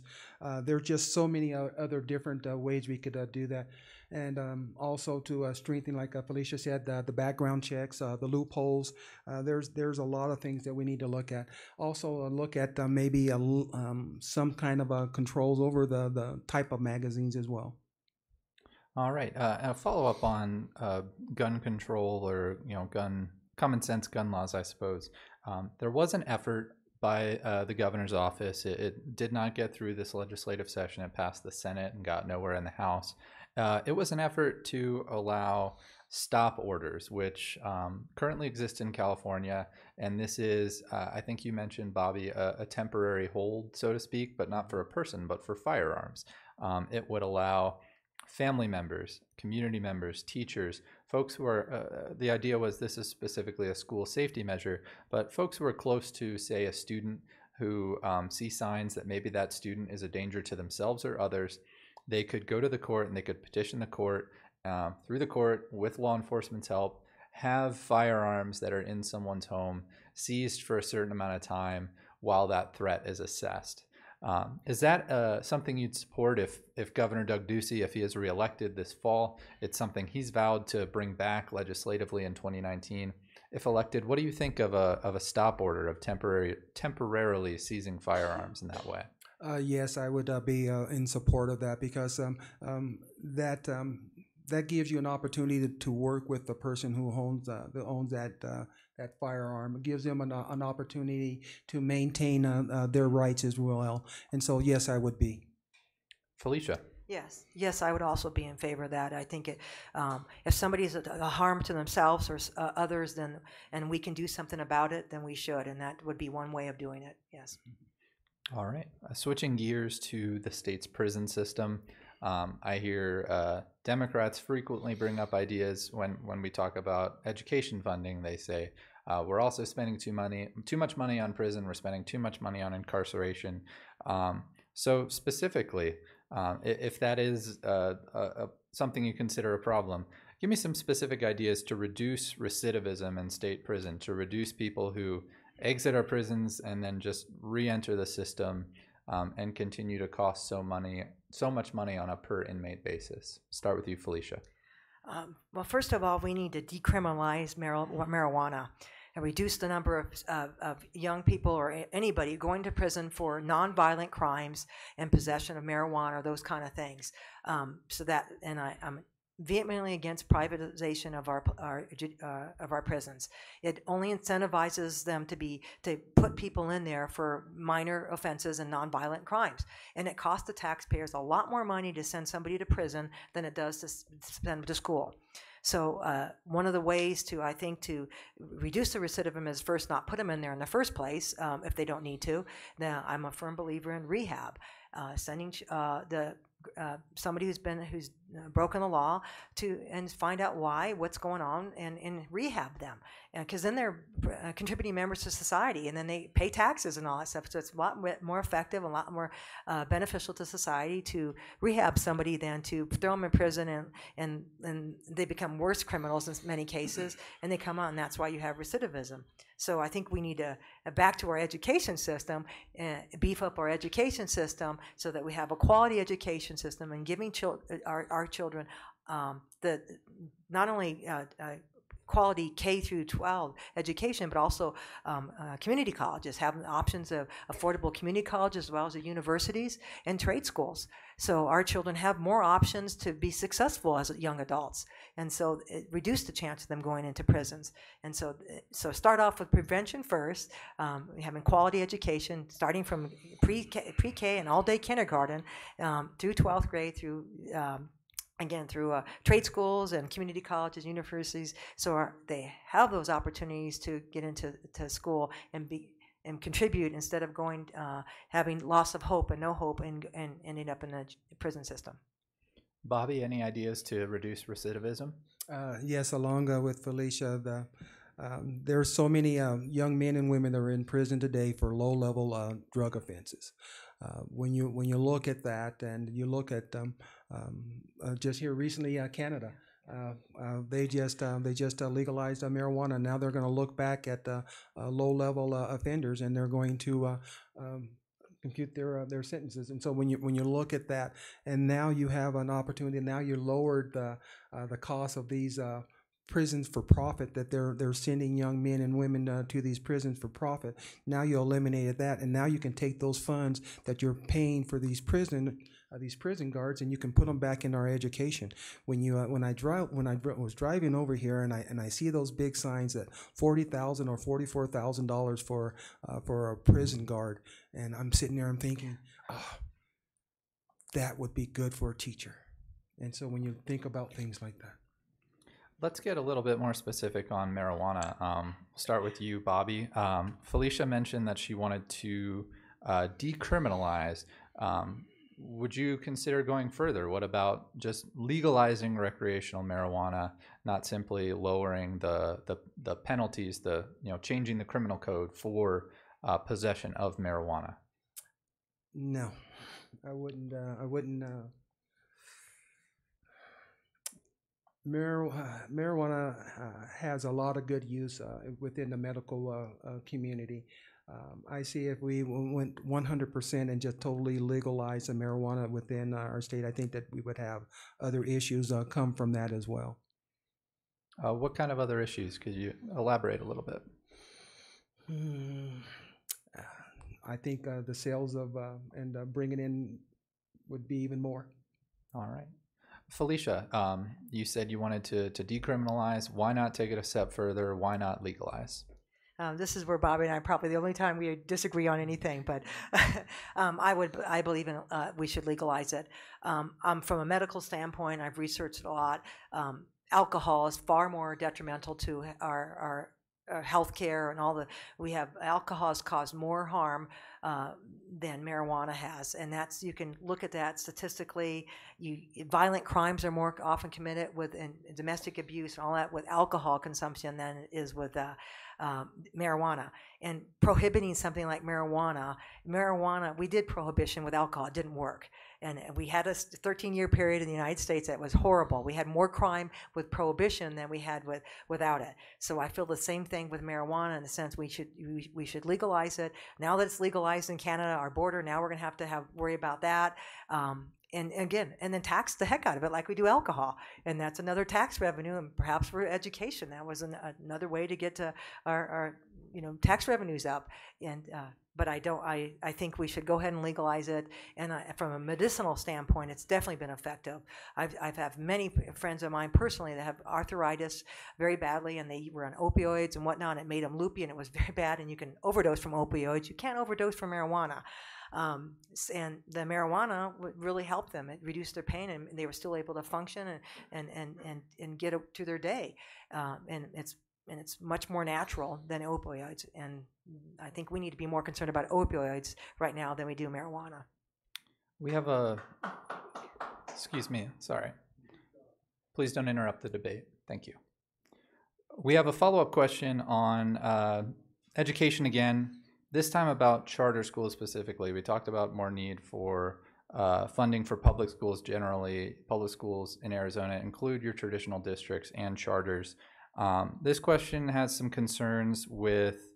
There are just so many other different ways we could do that. And also to strengthen, like Felicia said, the background checks, the loopholes. There's a lot of things that we need to look at. Also look at maybe some kind of controls over the type of magazines as well.
All right. A follow up on gun control, or common sense gun laws, I suppose. There was an effort by the governor's office. It did not get through this legislative session. It passed the Senate and got nowhere in the House. It was an effort to allow stop orders, which currently exist in California. And this is, I think you mentioned, Bobby, a temporary hold, so to speak, but not for a person, but for firearms. It would allow family members, community members, teachers, folks who are, the idea was this is specifically a school safety measure, but folks who are close to, say, a student who see signs that maybe that student is a danger to themselves or others, they could go to the court and they could petition the court through the court with law enforcement's help, have firearms that are in someone's home seized for a certain amount of time while that threat is assessed. Is that something you'd support if Governor Doug Ducey, if he is reelected this fall? It's something he's vowed to bring back legislatively in 2019. If elected, what do you think of a stop order of temporarily seizing firearms in that way?
Yes, I would be in support of that, because that gives you an opportunity to work with the person who owns that firearm. It gives them an opportunity to maintain their rights as well. And so, yes, I would be.
Felicia.
Yes, I would also be in favor of that. I think if somebody is a harm to themselves or others, then and we can do something about it, then we should, and that would be one way of doing it. Yes.
All right. Switching gears to the state's prison system. I hear Democrats frequently bring up ideas when we talk about education funding. They say we're also spending too much money on prison. We're spending too much money on incarceration. So specifically, if that is something you consider a problem, give me some specific ideas to reduce recidivism in state prison, to reduce people who exit our prisons and then just re-enter the system and continue to cost so much money on a per inmate basis. Start with you, Felicia.
Well, first of all, we need to decriminalize marijuana and reduce the number of young people or anybody going to prison for nonviolent crimes and possession of marijuana or those kind of things. I'm vehemently against privatization of our prisons. It only incentivizes them to put people in there for minor offenses and nonviolent crimes, and it costs the taxpayers a lot more money to send somebody to prison than it does to send them to school. So one of the ways to reduce the recidivism is first not put them in there in the first place if they don't need to. Now, I'm a firm believer in rehab, sending somebody who's broken the law and find out what's going on and rehab them, because then they're contributing members to society, and then they pay taxes and all that stuff. So it's a lot more effective, a lot more beneficial to society to rehab somebody than to throw them in prison and they become worse criminals in many cases, and they come out, and that's why you have recidivism. So I think we need to back to our education system, beef up our education system so that we have a quality education system and giving our children not only quality K through 12 education, but also community colleges, having options of affordable community colleges as well as the universities and trade schools. So our children have more options to be successful as young adults, and so it reduced the chance of them going into prisons. And so start off with prevention first, having quality education starting from pre-K and all-day kindergarten through 12th grade through trade schools and community colleges, universities, so they have those opportunities to get into school and contribute instead of having loss of hope and no hope and ending up in the prison system.
Bobby, any ideas to reduce recidivism?
Yes, along with Felicia, there are so many young men and women that are in prison today for low-level drug offenses. When you look at that, and you look at just here recently, Canada, They just legalized marijuana. Now they're going to look back at low-level offenders, and they're going to compute their sentences. And so when you look at that, and now you have an opportunity. Now you lowered the cost of these prisons for profit, that they're sending young men and women to these prisons for profit. Now you eliminated that, and now you can take those funds that you're paying for these prison guards, and you can put them back in our education. When I was driving over here, and I see those big signs that $40,000 or $44,000 for a prison guard, and I'm sitting there, I'm thinking, oh, that would be good for a teacher. And so when you think about things like that.
Let's get a little bit more specific on marijuana. We'll start with you, Bobby. Felicia mentioned that she wanted to decriminalize. Would you consider going further? What about just legalizing recreational marijuana, not simply lowering the penalties, changing the criminal code for possession of marijuana?
No, I wouldn't. Marijuana has a lot of good use within the medical community. I see if we went 100% and just totally legalized the marijuana within our state, I think that we would have other issues come from that as well.
What kind of other issues? Could you elaborate a little bit?
I think the sales of and bringing in would be even more.
All right. Felicia, you said you wanted to decriminalize. Why not take it a step further? Why not legalize?
This is where Bobby and I probably the only time we disagree on anything, but I believe in we should legalize it. From a medical standpoint, I've researched it a lot. Alcohol is far more detrimental to our health care and alcohol has caused more harm than marijuana has, and you can look at that statistically. Violent crimes are more often committed with domestic abuse and all that with alcohol consumption than it is with marijuana. And prohibiting something like marijuana, we did prohibition with alcohol. It didn't work. And we had a 13-year period in the United States that was horrible. We had more crime with prohibition than we had without it. So I feel the same thing with marijuana in the sense we should legalize it. Now that it's legalized in Canada, our border, now we're going to have worry about that. And then tax the heck out of it like we do alcohol. And that's another tax revenue, and perhaps for education. That was another way to get to our tax revenues up. But I think we should go ahead and legalize it. And from a medicinal standpoint, it's definitely been effective. I've had many friends of mine personally that have arthritis very badly, and they were on opioids and whatnot. And it made them loopy, and it was very bad. And you can overdose from opioids. You can't overdose from marijuana. And the marijuana would really help them. It reduced their pain, and they were still able to function and get to their day. And it's much more natural than opioids. And I think we need to be more concerned about opioids right now than we do marijuana.
We have excuse me, sorry. Please don't interrupt the debate. Thank you. We have a follow-up question on education again, this time about charter schools specifically. We talked about more need for funding for public schools generally. Public schools in Arizona include your traditional districts and charters. This question has some concerns with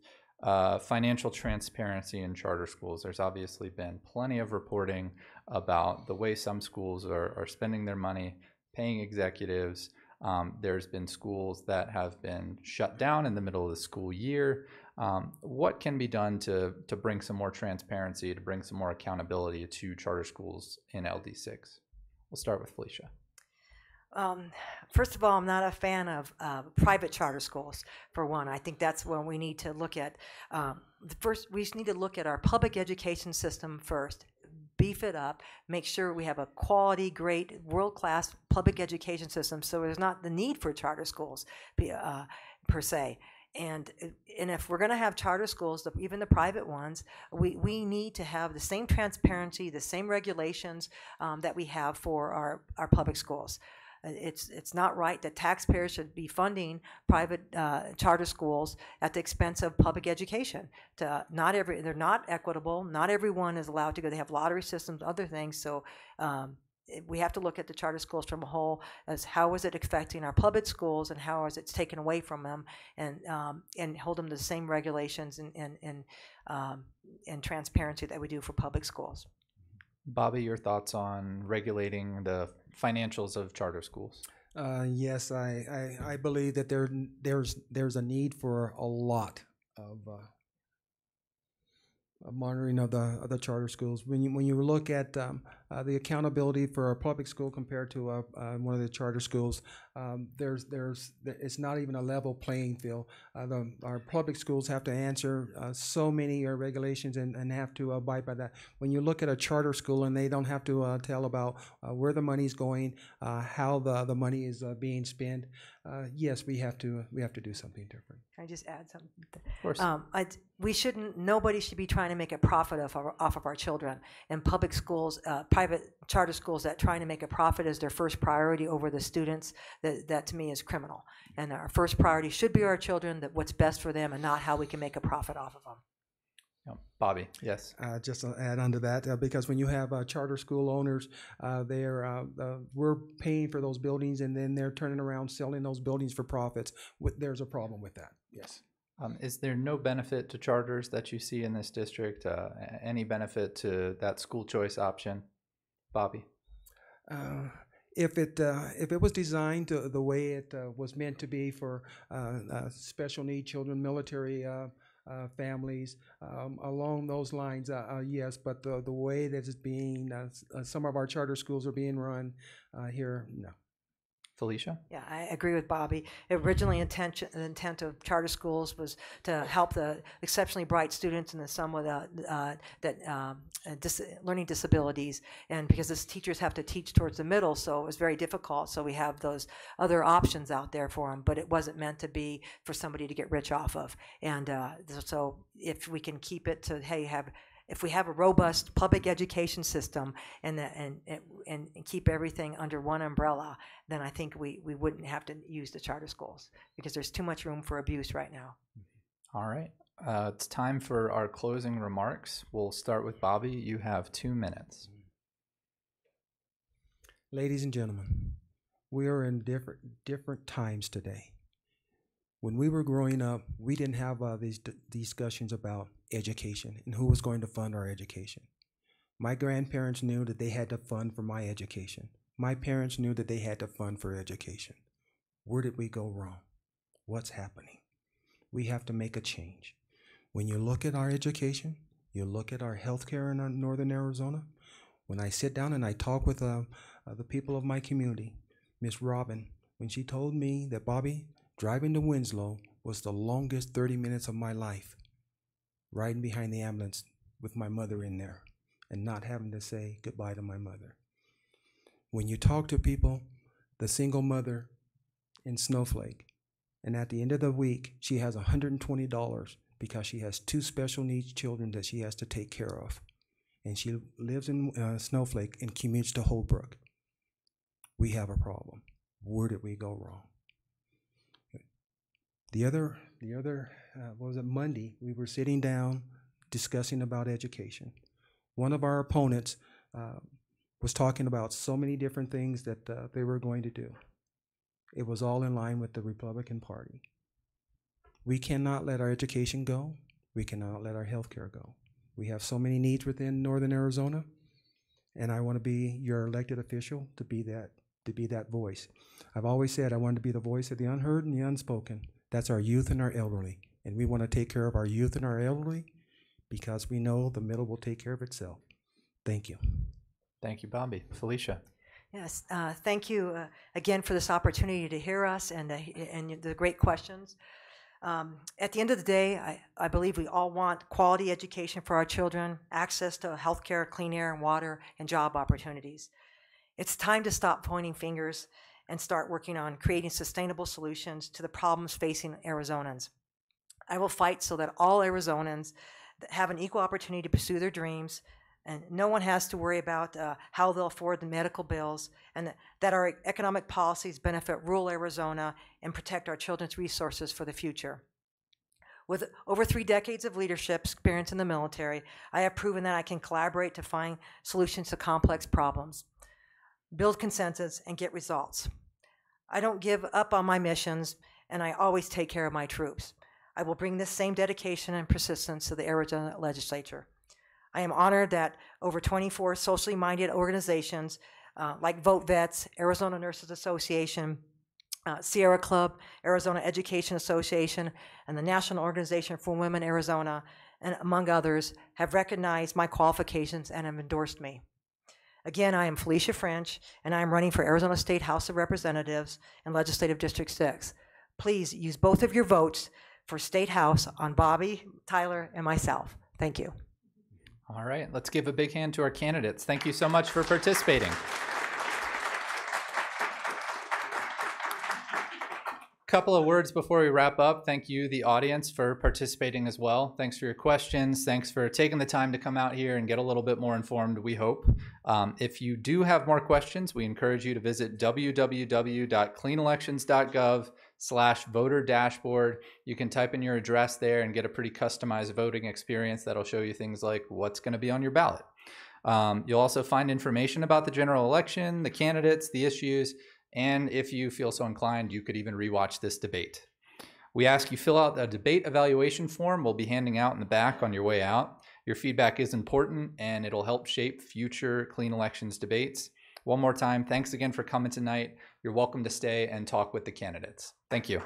financial transparency in charter schools. There's obviously been plenty of reporting about the way some schools are spending their money, paying executives. There's been schools that have been shut down in the middle of the school year. What can be done to bring some more transparency, to bring some more accountability to charter schools in LD6? We'll start with Felicia.
First of all, I'm not a fan of private charter schools, for one. I think that's when we need to look at, we need to look at our public education system first, beef it up, make sure we have a quality, great, world-class public education system so there's not the need for charter schools per se. And if we're going to have charter schools, even the private ones, we need to have the same transparency, the same regulations that we have for our public schools. It's not right that taxpayers should be funding private charter schools at the expense of public education. They're not equitable. Not everyone is allowed to go. They have lottery systems, other things. So we have to look at the charter schools from a whole, as how is it affecting our public schools and how is it taken away from them, and hold them to the same regulations and transparency that we do for public schools.
Bobby, your thoughts on regulating the financials of charter schools?
Yes, I believe that there's a need for a lot of monitoring of the charter schools. When you look at the accountability for a public school compared to one of the charter schools, it's not even a level playing field. Our public schools have to answer so many regulations and have to abide by that. When you look at a charter school and they don't have to tell about where the money's going, how the money is being spent, yes, we have to do something different.
Can I just add something?
Of course.
Nobody should be trying to make a profit off of our children. And public schools, private charter schools that trying to make a profit as their first priority over the students, that to me is criminal. And our first priority should be our children, that what's best for them and not how we can make a profit off of them.
Bobby, yes.
Just to add on to that, because when you have charter school owners, we're paying for those buildings and then they're turning around selling those buildings for profits. There's a problem with that, yes.
Is there no benefit to charters that you see in this district? Any benefit to that school choice option? Bobby?
If it was designed the way it was meant to be for special need children, military families, along those lines, yes, but the way that it's being, some of our charter schools are being run here, no.
Felicia?
Yeah, I agree with Bobby. Originally, the intent of charter schools was to help the exceptionally bright students and some with learning disabilities, and because the teachers have to teach towards the middle, so it was very difficult. So we have those other options out there for them, but it wasn't meant to be for somebody to get rich off of. And so if we can keep it to, hey, if we have a robust public education system and keep everything under one umbrella, then I think we wouldn't have to use the charter schools, because there's too much room for abuse right now.
All right. It's time for our closing remarks. We'll start with Bobby. You have 2 minutes.
Ladies and gentlemen, we are in different times today. When we were growing up, we didn't have these discussions about education and who was going to fund our education. My grandparents knew that they had to fund for my education. My parents knew that they had to fund for education. Where did we go wrong? What's happening? We have to make a change. When you look at our education, you look at our healthcare in northern Arizona. When I sit down and I talk with the people of my community, Miss Robin, when she told me that, Bobby, driving to Winslow was the longest 30 minutes of my life, riding behind the ambulance with my mother in there and not having to say goodbye to my mother. When you talk to people, the single mother in Snowflake, and at the end of the week, she has $120 because she has 2 special needs children that she has to take care of. And she lives in Snowflake and commutes to Holbrook. We have a problem. Where did we go wrong? The other, what was it, Monday, we were sitting down discussing about education. One of our opponents was talking about so many different things that they were going to do. It was all in line with the Republican Party. We cannot let our education go. We cannot let our health care go. We have so many needs within northern Arizona, and I want to be your elected official to be that voice. I've always said I want to be the voice of the unheard and the unspoken. That's our youth and our elderly, and we want to take care of our youth and our elderly because we know the middle will take care of itself. Thank you.
Thank you, Bobby. Felicia.
Yes, thank you again for this opportunity to hear us and the great questions. At the end of the day, I believe we all want quality education for our children, access to health care, clean air and water, and job opportunities. It's time to stop pointing fingers and start working on creating sustainable solutions to the problems facing Arizonans. I will fight so that all Arizonans have an equal opportunity to pursue their dreams, and no one has to worry about how they'll afford the medical bills, and that our economic policies benefit rural Arizona and protect our children's resources for the future. With over 3 decades of leadership experience in the military, I have proven that I can collaborate to find solutions to complex problems. build consensus, and get results. I don't give up on my missions, and I always take care of my troops. I will bring this same dedication and persistence to the Arizona legislature. I am honored that over 24 socially minded organizations like Vote Vets, Arizona Nurses Association, Sierra Club, Arizona Education Association, and the National Organization for Women Arizona, and among others, have recognized my qualifications and have endorsed me. Again, I am Felicia French, and I am running for Arizona State House of Representatives in Legislative District 6. Please use both of your votes for State House on Bobby, Tyler, and myself. Thank you.
All right, let's give a big hand to our candidates. Thank you so much for participating. Couple of words before we wrap up. Thank you, the audience, for participating as well. Thanks for your questions. Thanks for taking the time to come out here and get a little bit more informed, we hope. If you do have more questions, we encourage you to visit www.cleanelections.gov/voter dashboard. You can type in your address there and get a pretty customized voting experience that'll show you things like what's going to be on your ballot. You'll also find information about the general election, the candidates, the issues, and if you feel so inclined, you could even rewatch this debate. We ask you fill out a debate evaluation form we'll be handing out in the back on your way out. Your feedback is important, and it'll help shape future Clean Elections debates. One more time, thanks again for coming tonight. You're welcome to stay and talk with the candidates. Thank you.